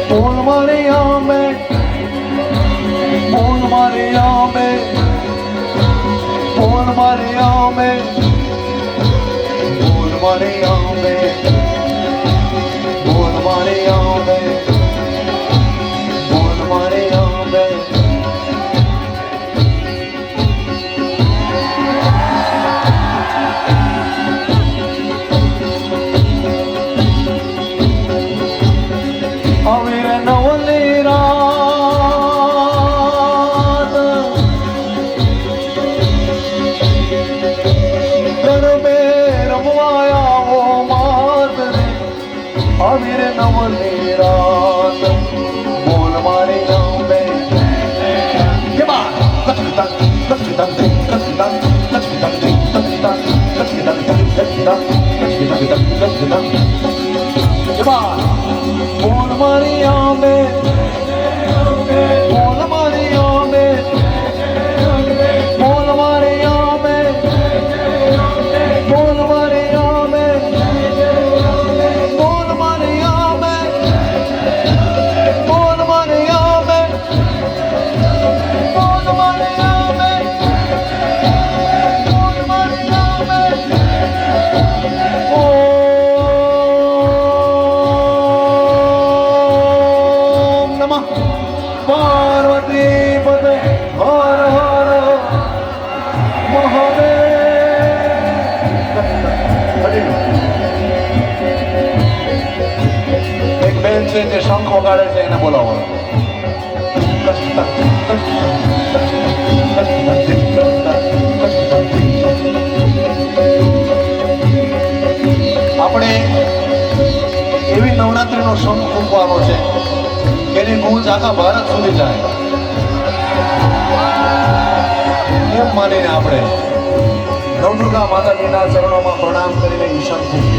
બોલ મારી આંબે, બોલ મારી આંબે, બોલ મારી આંબે, બોલ મારી આંબે, બોલ મારી આંબે, બોલ મારી આંબે. આવી રે નવલી રાત, ગરબે રમવા આવો માત રે. આવી રે નવલી રાત, બોલ મારી આંબે. કે બાર લચકતા લચકતા લચકતા લચકતા લચકતા લચકતા લચકતા કે બાર બોલ મારી આંબે, બોલ મારી આંબે, બોલ મારી આંબે, બોલ મારી આંબે, બોલ મારી આંબે, બોલ મારી આંબે, બોલ મારી આંબે, બોલ મારી આંબે. પાર્વતી પદે હર હર મહાદેવ. એક બેન છે જે શંખ વગાડે છે, એને બોલાવો. આપણે એવી નવરાત્રીનો શંખ ફૂંકવાનો છે એની ગૂંજ આખા ભારત સુધી જાય એમ માનીને આપણે નવદુર્ગા માતાજીના ચરણોમાં પ્રણામ કરીને ઈશાન ફૂંકીએ.